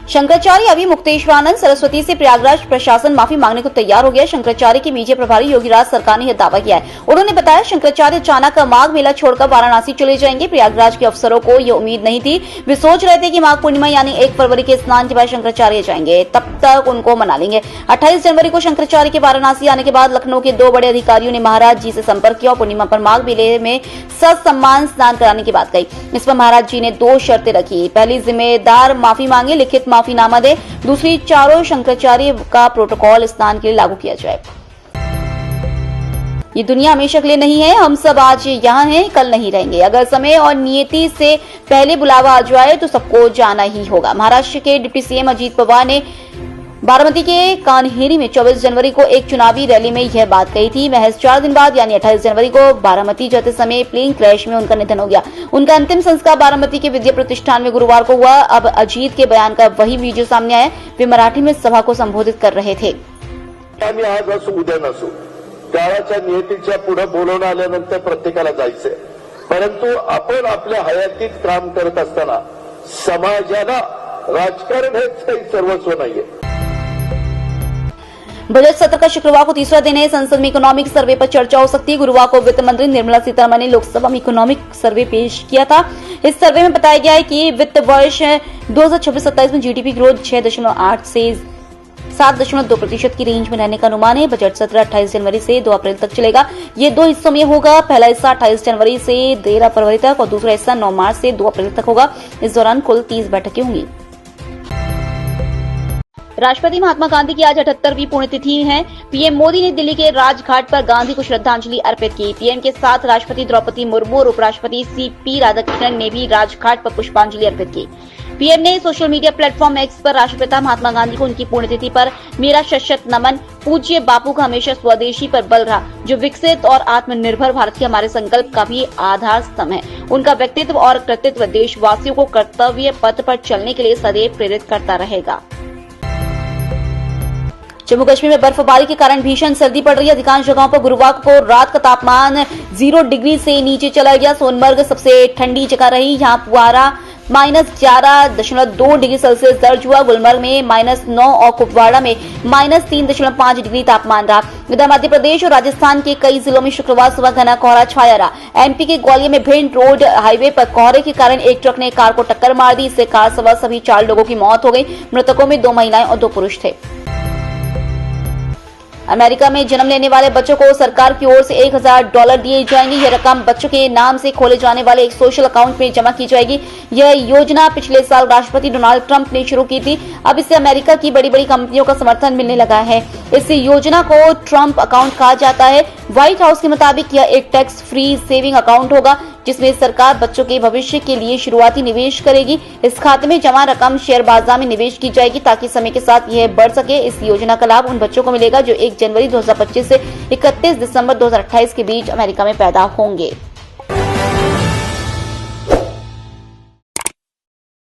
शंकराचार्य अभी मुक्तेश्वरानंद सरस्वती से प्रयागराज प्रशासन माफी मांगने को तैयार हो गया। शंकराचार्य के मीडिया प्रभारी योगीराज सरकार ने यह दावा किया है। उन्होंने बताया, शंकराचार्य अचानक माघ मेला छोड़कर वाराणसी चले जाएंगे। प्रयागराज के अफसरों को यह उम्मीद नहीं थी। वे सोच रहे थे कि माघ पूर्णिमा यानी 1 फरवरी के स्नान के बाद शंकराचार्य जाएंगे, तब तक उनको मना लेंगे। 28 जनवरी को शंकराचार्य के वाराणसी आने के बाद लखनऊ के 2 बड़े अधिकारियों ने महाराज जी से संपर्क किया और पूर्णिमा पर माघ मेले में ससम्मान स्नान कराने की बात कही। इस पर महाराज जी ने 2 शर्तें रखी। पहली, जिम्मेदार माफी मांगे, लिखित माफीनामा दे। दूसरी, चारों शंकराचार्य का प्रोटोकॉल स्नान के लिए लागू किया जाए। ये दुनिया हमेशा के लिए नहीं है। हम सब आज यहाँ हैं, कल नहीं रहेंगे। अगर समय और नियति से पहले बुलावा आ जाए तो सबको जाना ही होगा। महाराष्ट्र के डिप्टी सीएम अजीत पवार ने बारामती के कान्हेरी में 24 जनवरी को एक चुनावी रैली में यह बात कही थी। महज 4 दिन बाद यानी 28 जनवरी को बारामती जाते समय प्लेन क्रैश में उनका निधन हो गया। उनका अंतिम संस्कार बारामती के विद्या प्रतिष्ठान में गुरुवार को हुआ। अब अजीत के बयान का वही वीडियो सामने आया। वे मराठी में सभा को संबोधित कर रहे थे। आम्ही आज असू उद्या नसू, काळाच्या नियतीच्या पुढे बोलवणं आल्यानंतर प्रत्येकाला जायचंय, परंतु आपण आपल्या हयातीत काम करत असताना समाजाला राजकारण हेच काही सर्वस्व नाहीये। बजट सत्र का शुक्रवार को तीसरा दिन है। संसद में इकोनॉमिक सर्वे पर चर्चा हो सकती है। गुरुवार को वित्त मंत्री निर्मला सीतारमण ने लोकसभा में इकोनॉमिक सर्वे पेश किया था। इस सर्वे में बताया गया है कि वित्त वर्ष 2026-27 में जीडीपी ग्रोथ 6.8 से 7.2% की रेंज में रहने का अनुमान है। बजट सत्र 28 जनवरी से 2 अप्रैल तक चलेगा। ये 2 हिस्सों में होगा। पहला हिस्सा 28 जनवरी से 13 फरवरी तक और दूसरा हिस्सा 9 मार्च से 2 अप्रैल तक होगा। इस दौरान कुल 30 बैठकें होंगी। राष्ट्रपति महात्मा गांधी की आज 78वीं पुण्यतिथि है। पीएम मोदी ने दिल्ली के राजघाट पर गांधी को श्रद्धांजलि अर्पित की। पीएम के साथ राष्ट्रपति द्रौपदी मुर्मू और उपराष्ट्रपति सीपी राधाकृष्णन ने भी राजघाट पर पुष्पांजलि अर्पित की। पीएम ने सोशल मीडिया प्लेटफॉर्म एक्स पर राष्ट्रपिता महात्मा गांधी को उनकी पुण्यतिथि पर मेरा शत नमन, पूज्य बापू का हमेशा स्वदेशी पर बल रहा, जो विकसित और आत्मनिर्भर भारत के हमारे संकल्प का भी आधार स्तंभ है। उनका व्यक्तित्व और कृतित्व देशवासियों को कर्तव्य पथ पर चलने के लिए सदैव प्रेरित करता रहेगा। जम्मू कश्मीर में बर्फबारी के कारण भीषण सर्दी पड़ रही है। अधिकांश जगहों पर गुरुवार को रात का तापमान 0 डिग्री से नीचे चला गया। सोनमर्ग सबसे ठंडी जगह रही। यहाँ पुआरा -11.2 डिग्री सेल्सियस दर्ज हुआ। गुलमर्ग में -9 और कुपवाड़ा में -3.5 डिग्री तापमान रहा। इधर मध्य प्रदेश और राजस्थान के कई जिलों में शुक्रवार सुबह घना कोहरा छाया रहा। एमपी के ग्वालियर में भिंड रोड हाईवे पर कोहरे के कारण एक ट्रक ने कार को टक्कर मार दी। इससे कार सवार सभी 4 लोगों की मौत हो गई। मृतकों में 2 महिलाएं और 2 पुरुष थे। अमेरिका में जन्म लेने वाले बच्चों को सरकार की ओर से $1000 दिए जाएंगे। यह रकम बच्चों के नाम से खोले जाने वाले एक सोशल अकाउंट में जमा की जाएगी। यह योजना पिछले साल राष्ट्रपति डोनाल्ड ट्रंप ने शुरू की थी। अब इससे अमेरिका की बड़ी बड़ी कंपनियों का समर्थन मिलने लगा है। इस योजना को ट्रंप अकाउंट कहा जाता है। व्हाइट हाउस के मुताबिक यह एक टैक्स फ्री सेविंग अकाउंट होगा, जिसमें सरकार बच्चों के भविष्य के लिए शुरुआती निवेश करेगी। इस खाते में जमा रकम शेयर बाजार में निवेश की जाएगी ताकि समय के साथ यह बढ़ सके। इस योजना का लाभ उन बच्चों को मिलेगा जो 1 जनवरी 2025 से 31 दिसंबर 2028 के बीच अमेरिका में पैदा होंगे।